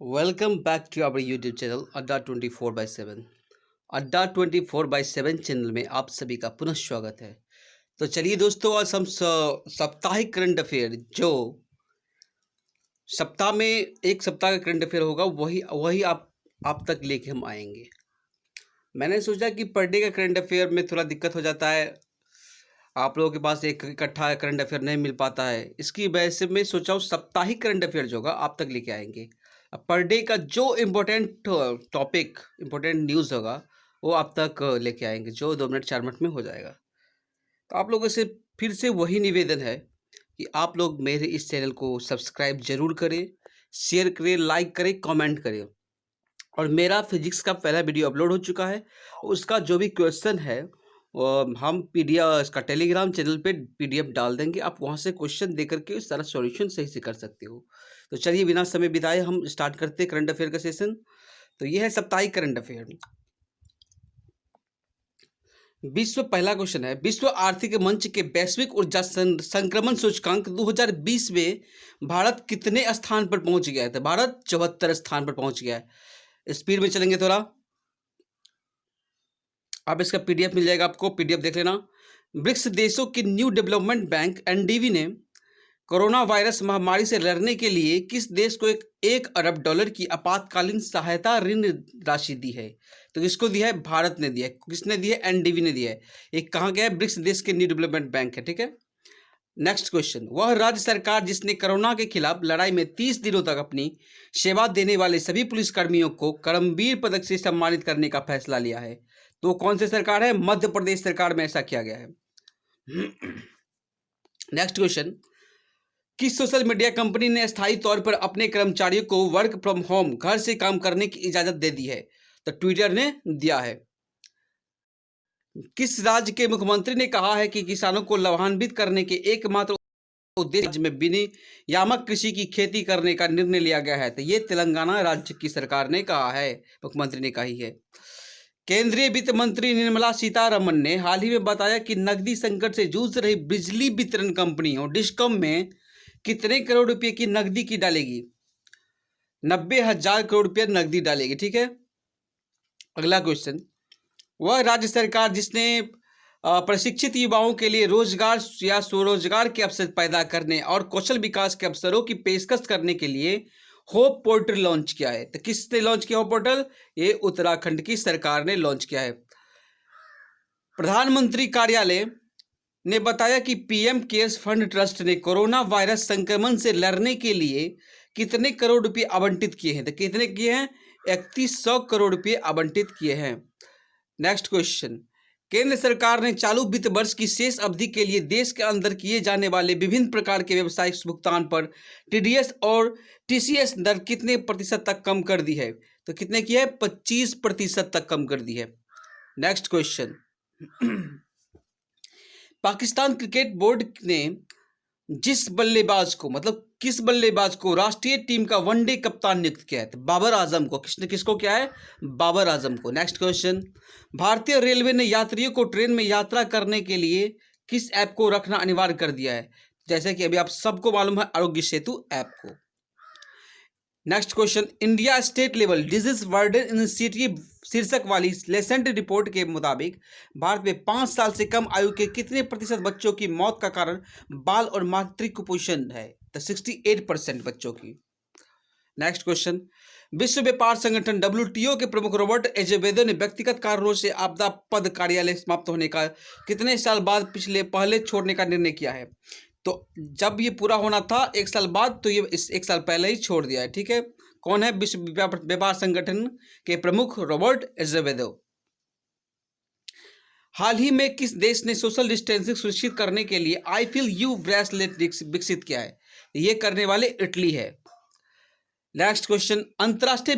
Welcome back to our YouTube channel Adda 24/7। अड्डा 24/7 channel में आप सभी का पुनः स्वागत है। तो चलिए दोस्तों, आज हम साप्ताहिक करंट अफेयर जो सप्ताह में एक सप्ताह का करंट अफेयर होगा वही वही आप तक लेके हम आएंगे। मैंने सोचा कि पर डे का करंट अफेयर में थोड़ा दिक्कत हो जाता है, आप लोगों के पास एक इकट्ठा करंट अफेयर नहीं मिल पाता है। इसकी वजह से मैं सोचा हूँ साप्ताहिक करंट अफेयर जो होगा आप तक लेके आएंगे। अब पर डे का जो इम्पोर्टेंट टॉपिक, इम्पोर्टेंट न्यूज़ होगा वो आप तक लेके आएंगे, जो 2 मिनट 4 मिनट में हो जाएगा। तो आप लोगों से फिर से वही निवेदन है कि आप लोग मेरे इस चैनल को सब्सक्राइब जरूर करें, शेयर करें, लाइक करें, कमेंट करें। और मेरा फिजिक्स का पहला वीडियो अपलोड हो चुका है, उसका जो भी क्वेश्चन है हम पीडीएफ इसका टेलीग्राम चैनल पे पीडीएफ डाल देंगे, आप वहाँ से क्वेश्चन दे करके उस सारा सॉल्यूशन सही से कर सकते हो। तो चलिए बिना समय बिताए हम स्टार्ट करते हैं करंट अफेयर का सेशन। तो ये है साप्ताहिक करंट अफेयर। विश्व पहला क्वेश्चन है, विश्व आर्थिक मंच के वैश्विक ऊर्जा संक्रमण सूचकांक 2020 में भारत कितने स्थान पर पहुंच गया है? तो भारत 74 स्थान पर पहुंच गया है। स्पीड में चलेंगे थोड़ा, आप इसका पीडीएफ मिल जाएगा, आपको पीडीएफ देख लेना। ब्रिक्स देशों की न्यू डेवलपमेंट बैंक एनडीबी ने कोरोना वायरस महामारी से लड़ने के लिए किस देश को 1 अरब डॉलर की आपातकालीन सहायता ऋण राशि दी है? तो किसको दिया है? भारत ने दिया है। किसने दिया है? एनडीबी ने दिया है। एक कहाँ गया है? ब्रिक्स देश के न्यू डेवलपमेंट बैंक है, ठीक है। नेक्स्ट क्वेश्चन, वह राज्य सरकार जिसने कोरोना के खिलाफ लड़ाई में 30 दिनों तक अपनी सेवा देने वाले सभी पुलिसकर्मियों को करमवीर पदक से सम्मानित करने का फैसला लिया है, तो कौन सी सरकार है? मध्य प्रदेश सरकार में ऐसा किया गया है। नेक्स्ट क्वेश्चन, किस सोशल मीडिया कंपनी ने अस्थायी तौर पर अपने कर्मचारियों को वर्क फ्रॉम होम, घर से काम करने की इजाजत दे दी है? तो ट्विटर ने दिया है। किस राज्य के मुख्यमंत्री ने कहा है कि किसानों को लाभान्वित करने के एकमात्र उद्देश्य राज्य में विनियामक कृषि की खेती करने का निर्णय लिया गया है? तो ये तेलंगाना राज्य की सरकार ने कहा है, मुख्यमंत्री ने कही है। केंद्रीय वित्त मंत्री निर्मला सीतारमण ने हाल ही में बताया कि नकदी संकट से जूझ रही बिजली वितरण कंपनियों डिस्कॉम में कितने करोड़ रुपए की नकदी की डालेगी? 90,000 करोड़ रुपए नकदी डालेगी, ठीक है। अगला क्वेश्चन, वह राज्य सरकार जिसने प्रशिक्षित युवाओं के लिए रोजगार या स्वरोजगार के अवसर पैदा करने और कौशल विकास के अवसरों की पेशकश करने के लिए होप पोर्टल लॉन्च किया है? तो किसने लॉन्च किया होप पोर्टल? ये उत्तराखंड की सरकार ने लॉन्च किया है। प्रधानमंत्री कार्यालय ने बताया कि पीएम केयर्स फंड ट्रस्ट ने कोरोना वायरस संक्रमण से लड़ने के लिए कितने करोड़ रुपए आवंटित किए हैं? तो कितने किए हैं? 3100 करोड़ रुपए आवंटित किए हैं। नेक्स्ट क्वेश्चन, केंद्र सरकार ने चालू वित्त वर्ष की शेष अवधि के लिए देश के अंदर किए जाने वाले विभिन्न प्रकार के व्यवसायिक भुगतान पर टीडीएस और टीसीएस दर कितने प्रतिशत तक कम कर दी है? तो कितने की है? 25% तक कम कर दी है। Next question, Pakistan cricket board ने जिस बल्लेबाज को, मतलब किस बल्लेबाज को राष्ट्रीय टीम का वनडे कप्तान नियुक्त किया है? तो बाबर आजम को। किसने किसको किया है? बाबर आजम को। नेक्स्ट क्वेश्चन, भारतीय रेलवे ने यात्रियों को ट्रेन में यात्रा करने के लिए किस ऐप को रखना अनिवार्य कर दिया है? जैसे कि अभी आप सबको मालूम है, आरोग्य सेतु ऐप को। Next question, India state level disease burden initiative शीर्षक वाली लेसेंट रिपोर्ट के मुताबिक भारत में 5 साल से कम आयु के कितने प्रतिशत बच्चों की मौत का कारण बाल और मातृ कुपोषण है? तो 68% बच्चों की। नेक्स्ट क्वेश्चन, विश्व व्यापार संगठन डब्ल्यूटीओ के प्रमुख रॉबर्ट एजेवेदो ने व्यक्तिगत कारणों से आपदा पद कार्यालय समाप्त होने का कितने साल बाद पहले छोड़ने का निर्णय किया है? तो जब ये पूरा होना था 1 साल बाद, तो ये इस 1 साल पहले ही छोड़ दिया है, ठीक है। कौन है? विश्व व्यापार संगठन के प्रमुख रॉबर्ट एजेवेदो। हाल ही में किस देश ने सोशल डिस्टेंसिंग सुनिश्चित करने के लिए आई फील यू ब्रेसलेट विकसित किया है? ये करने वाले इटली है। नेक्स्ट क्वेश्चन, अंतर्राष्ट्रीय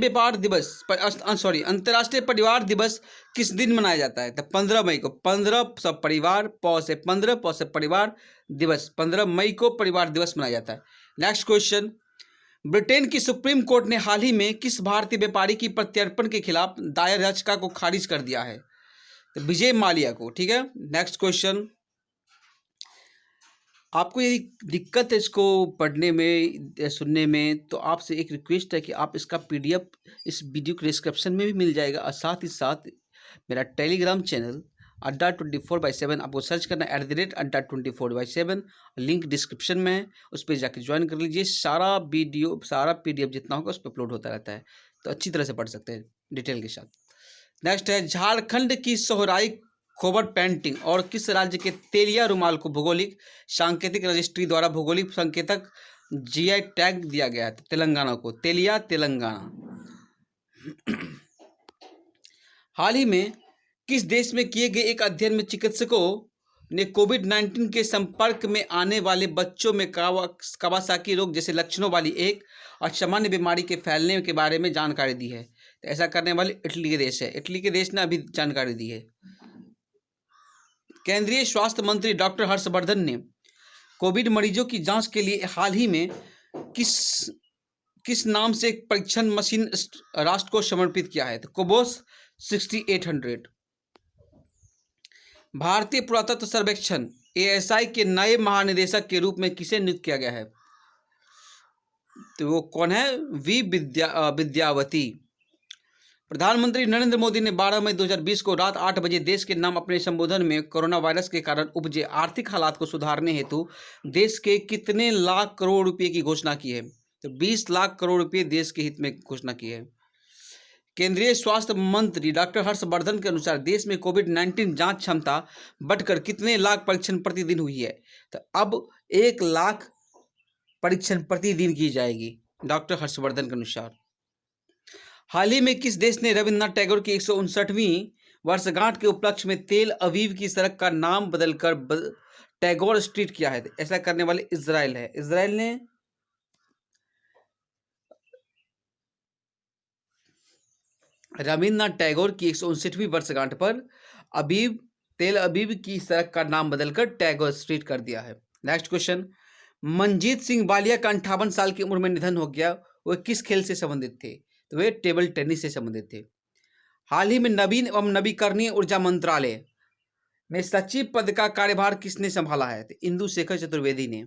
परिवार दिवस किस दिन मनाया जाता है? तो 15 मई को। 15 सब परिवार, पौ से 15, पौ से परिवार दिवस, 15 मई को परिवार दिवस मनाया जाता है। नेक्स्ट क्वेश्चन, ब्रिटेन की सुप्रीम कोर्ट ने हाल ही में किस भारतीय व्यापारी की प्रत्यर्पण के खिलाफ दायर याचिका को खारिज कर दिया है? तो विजय माल्या को, ठीक है। नेक्स्ट क्वेश्चन, आपको यदि दिक्कत है इसको पढ़ने में या सुनने में, तो आपसे एक रिक्वेस्ट है कि आप इसका पीडीएफ इस वीडियो के डिस्क्रिप्शन में भी मिल जाएगा, और साथ ही साथ मेरा टेलीग्राम चैनल अड्डा 24/7, आपको सर्च करना @अड्डा 24/7, लिंक डिस्क्रिप्शन में है, उस पर जाके ज्वाइन कर लीजिए। सारा वीडियो, सारा पीडीएफ जितना होगा उस पर अपलोड होता रहता है, तो अच्छी तरह से पढ़ सकते हैं डिटेल के साथ। नेक्स्ट है, झारखंड की सोहराई खोबर पेंटिंग और किस राज्य के तेलिया रुमाल को भौगोलिक सांकेतिक रजिस्ट्री द्वारा भौगोलिक संकेतक जीआई टैग दिया गया है? तेलंगाना को, तेलिया तेलंगाना। हाल ही में किस देश में किए गए एक अध्ययन में चिकित्सकों ने कोविड-19 के संपर्क में आने वाले बच्चों में कावासाकी रोग जैसे लक्षणों वाली एक असामान्य बीमारी के फैलने के बारे में जानकारी दी है? तो ऐसा करने वाले इटली के देश है। इटली के देश ने अभी जानकारी दी है। केंद्रीय स्वास्थ्य मंत्री डॉक्टर हर्षवर्धन ने कोविड मरीजों की जांच के लिए हाल ही में किस नाम से एक परीक्षण मशीन राष्ट्र को समर्पित किया है? तो कोबोस 6800। भारतीय पुरातत्व सर्वेक्षण एएसआई के नए महानिदेशक के रूप में किसे नियुक्त किया गया है? तो वो कौन है? विद्यावती। प्रधानमंत्री नरेंद्र मोदी ने 12 मई 2020 को रात 8 बजे देश के नाम अपने संबोधन में कोरोना वायरस के कारण उपजे आर्थिक हालात को सुधारने हेतु देश के कितने लाख करोड़ रुपए की घोषणा की है? तो 20 लाख करोड़ रुपए देश के हित में घोषणा की है। केंद्रीय स्वास्थ्य मंत्री डॉक्टर हर्षवर्धन के अनुसार देश में कोविड-19 जांच क्षमता बढ़कर कितने लाख परीक्षण प्रतिदिन हुई है? तो अब 1 लाख परीक्षण प्रतिदिन की जाएगी डॉक्टर हर्षवर्धन के अनुसार। हाल ही में किस देश ने रविन्द्रनाथ टैगोर की 159वीं वर्षगांठ के उपलक्ष्य में तेल अवीव की सड़क का नाम बदलकर टैगोर स्ट्रीट किया है? ऐसा करने वाले इजराइल है। इजराइल ने रविन्द्रनाथ टैगोर की 159वीं वर्षगांठ पर तेल अवीव की सड़क का नाम बदलकर टैगोर स्ट्रीट कर दिया है। नेक्स्ट क्वेश्चन, मंजीत सिंह बालिया का 58 साल की उम्र में निधन हो गया, वो किस खेल से संबंधित थे? तो वे टेबल टेनिस से संबंधित थे। हाल ही में नवीन एवं नवीकरणीय ऊर्जा मंत्रालय में सचिव पद का कार्यभार किसने संभाला है? तो इंदु शेखर चतुर्वेदी ने।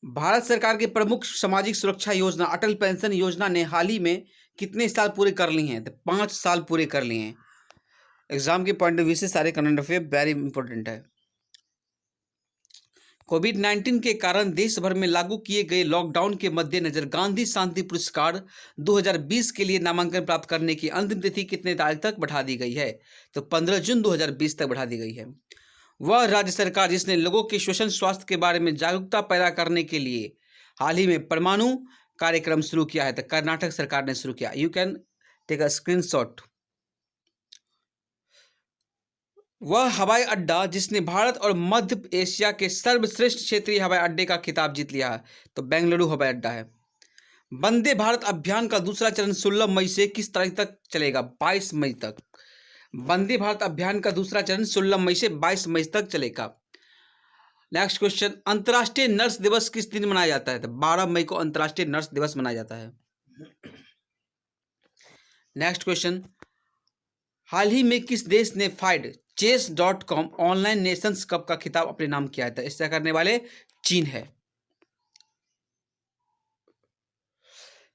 भारत सरकार की प्रमुख सामाजिक सुरक्षा योजना अटल पेंशन योजना ने हाल ही में कितने साल पूरे कर लिए हैं? तो 5 साल पूरे कर लिए हैं। एग्जाम के पॉइंट ऑफ व्यू से सारे करंट अफेयर वेरी इंपॉर्टेंट है। कोविड-19 के कारण देश भर में लागू किए गए लॉकडाउन के मद्देनजर गांधी शांति पुरस्कार 2020 के लिए नामांकन प्राप्त करने की अंतिम तिथि कितने तारीख तक बढ़ा दी गई है? तो 15 जून 2020 तक बढ़ा दी गई है। वह राज्य सरकार जिसने लोगों के श्वसन स्वास्थ्य के बारे में जागरूकता पैदा करने के लिए हाल ही में परमाणु कार्यक्रम शुरू किया है? तो कर्नाटक सरकार ने शुरू किया। You can take a screenshot. वह हवाई अड्डा जिसने भारत और मध्य एशिया के सर्वश्रेष्ठ क्षेत्रीय हवाई अड्डे का खिताब जीत लिया है? तो बेंगलुरु हवाई अड्डा है। वंदे भारत अभियान का दूसरा चरण 16 मई से किस तारीख तक चलेगा? 22 मई तक। वंदे भारत अभियान का दूसरा चरण 16 मई से 22 मई तक चलेगा। नेक्स्ट क्वेश्चन, अंतर्राष्ट्रीय नर्स दिवस किस दिन मनाया जाता है? तो 12 मई को अंतर्राष्ट्रीय नर्स दिवस मनाया जाता है। नेक्स्ट क्वेश्चन, हाल ही में किस देश ने FIDE chess.com online Nations cup का खिताब अपने नाम किया था? ऐसा करने वाले चीन है।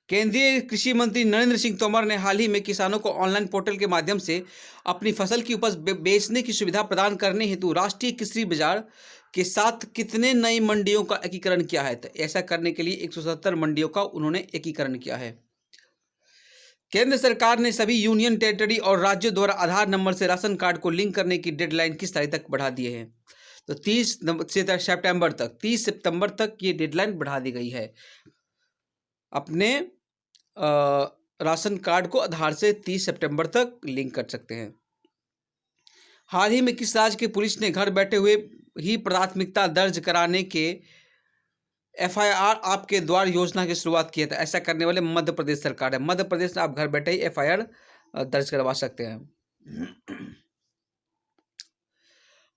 केंद्रीय कृषि मंत्री नरेंद्र सिंह तोमर ने हाल ही में किसानों को ऑनलाइन पोर्टल के माध्यम से अपनी फसल की उपज बेचने की सुविधा प्रदान करने हेतु राष्ट्रीय कृषि बाजार के साथ कितने नई मंडियों का एकीकरण किया है? तो ऐसा करने के लिए 177 मंडियों का उन्होंने एकीकरण किया है। केंद्र सरकार ने सभी यूनियन टेरिटरी और राज्यों द्वारा आधार नंबर से राशन कार्ड को लिंक करने की डेडलाइन किस तारीख तक बढ़ा दिए हैं? तो 30 सितंबर तक, 30 सितंबर तक ये डेडलाइन बढ़ा दी गई है। अपने राशन कार्ड को आधार से 30 सितंबर तक लिंक कर सकते हैं। हाल ही में किस राज्य की पुलिस ने घर बैठे हुए ही प्राथमिकता दर्ज कराने के FIR आपके द्वार योजना की शुरुआत की है? तो ऐसा करने वाले मध्य प्रदेश सरकार है। मध्य प्रदेश में आप घर बैठे ही FIR दर्ज करवा सकते हैं।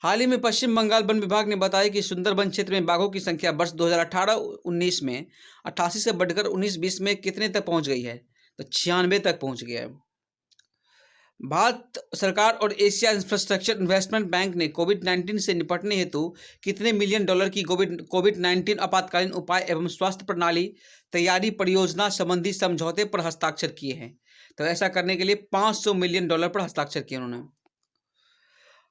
हाल ही में पश्चिम बंगाल वन विभाग ने बताया कि सुंदरबन क्षेत्र में बाघों की संख्या वर्ष 2018-19 में 88 से बढ़कर 19-20 में कितने तक पहुंच गई है? तो 96 तक पहुंच गया है। भारत सरकार और एशिया इंफ्रास्ट्रक्चर इन्वेस्टमेंट बैंक ने कोविड-19 से निपटने हेतु कितने मिलियन डॉलर की कोविड-19 आपातकालीन उपाय एवं स्वास्थ्य प्रणाली तैयारी परियोजना संबंधी समझौते पर हस्ताक्षर किए हैं? तो ऐसा करने के लिए 500 मिलियन डॉलर पर हस्ताक्षर किए उन्होंने।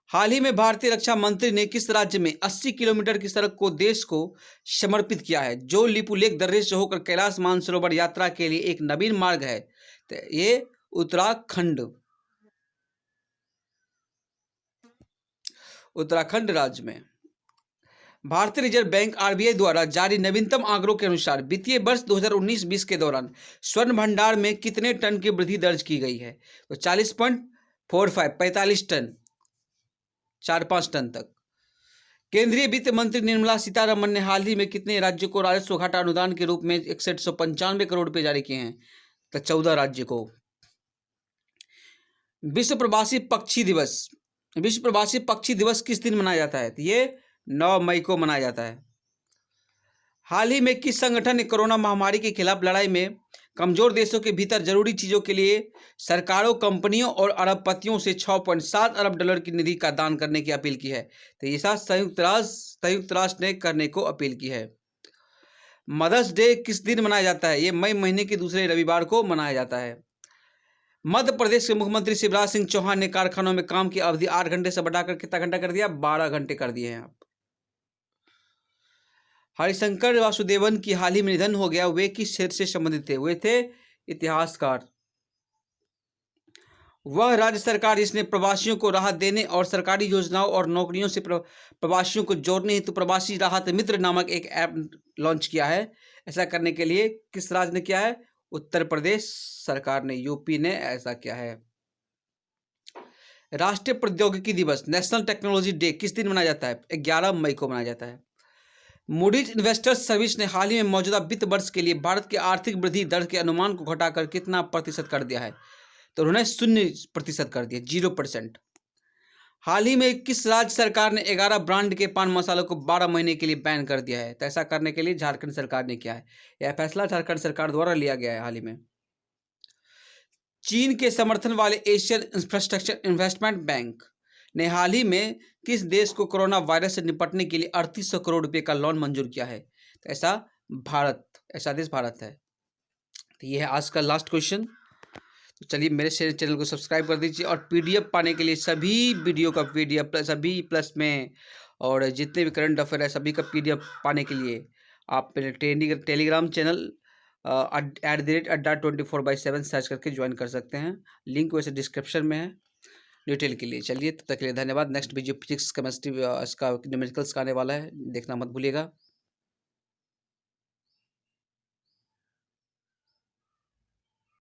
हाल ही में भारतीय रक्षा मंत्री ने किस राज्य में 80 किलोमीटर की सड़क को देश को समर्पित किया है, जो लिपुलेख दर्रे से होकर कैलाश मानसरोवर यात्रा के लिए एक नवीन मार्ग है? तो ये उत्तराखंड राज्य में। भारतीय रिजर्व बैंक आरबीआई द्वारा जारी नवीनतम आंकड़ों के अनुसार वित्तीय वर्ष 2019-20 के दौरान स्वर्ण भंडार में कितने टन की वृद्धि दर्ज की गई है? तो 45 टन, 4-5 टन तक। केंद्रीय वित्त मंत्री निर्मला सीतारमण ने हाल ही में कितने राज्यों को राजस्व घाटा अनुदान के रूप में 6195 करोड़ रुपए जारी किए हैं? तो 14 राज्य को। विश्व प्रवासी पक्षी दिवस किस दिन मनाया जाता है? तो ये 9 मई को मनाया जाता है। हाल ही में किस संगठन ने कोरोना महामारी के खिलाफ लड़ाई में कमजोर देशों के भीतर जरूरी चीजों के लिए सरकारों, कंपनियों और अरबपतियों से 6.7 अरब डॉलर की निधि का दान करने की अपील की है? तो ये साथ संयुक्त राष्ट्र ने करने को अपील की है। मदर्स डे किस दिन मनाया जाता है? ये मई महीने के दूसरे रविवार को मनाया जाता है। मध्य प्रदेश के मुख्यमंत्री शिवराज सिंह चौहान ने कारखानों में काम की अवधि 8 घंटे से बढ़ाकर कितना घंटा कर दिया? 12 घंटे कर दिए हैं आप। हरिशंकर वासुदेवन की हाल ही में निधन हो गया, वे किस क्षेत्र से संबंधित थे? वे थे इतिहासकार। वह राज्य सरकार जिसने प्रवासियों को राहत देने और सरकारी योजनाओं और नौकरियों से प्रवासियों को जोड़ने हेतु प्रवासी राहत मित्र नामक एक ऐप लॉन्च किया है। ऐसा करने के लिए किस राज्य ने किया है? उत्तर प्रदेश सरकार ने, यूपी ने ऐसा किया है। राष्ट्रीय प्रौद्योगिकी दिवस, नेशनल टेक्नोलॉजी डे किस दिन मनाया जाता है? 11 मई को मनाया जाता है। मूडीज इन्वेस्टर्स सर्विस ने हाल ही में मौजूदा वित्त वर्ष के लिए भारत की आर्थिक वृद्धि दर के अनुमान को घटाकर कितना प्रतिशत कर दिया है? तो उन्होंने 0% कर दिया, 0%। हाल ही में किस राज्य सरकार ने 11 ब्रांड के पान मसालों को 12 महीने के लिए बैन कर दिया है? तो ऐसा करने के लिए झारखंड सरकार ने किया है। यह फैसला झारखंड सरकार द्वारा लिया गया है हाल ही में। चीन के समर्थन वाले एशियन इंफ्रास्ट्रक्चर इन्वेस्टमेंट बैंक ने हाल ही में किस देश को कोरोना वायरस से निपटने के लिए 3800 करोड़ रुपए का लोन मंजूर किया है? तो ऐसा देश भारत है। तो ये है आज का लास्ट क्वेश्चन। तो चलिए मेरे चैनल को सब्सक्राइब कर दीजिए और पीडीएफ पाने के लिए सभी वीडियो का पीडीएफ सभी प्लस में और जितने भी करंट अफेयर है सभी का पीडीएफ पाने के लिए आप मेरे टेलीग्राम चैनल @अड्डा24/7 सर्च करके ज्वाइन कर सकते हैं। लिंक वैसे डिस्क्रिप्शन में है डिटेल के लिए। चलिए तब तक के लिए धन्यवाद। नेक्स्ट वीडियो फिजिक्स केमिस्ट्री इसका न्यूमेरिकल्स का आने वाला है, देखना मत भूलिएगा।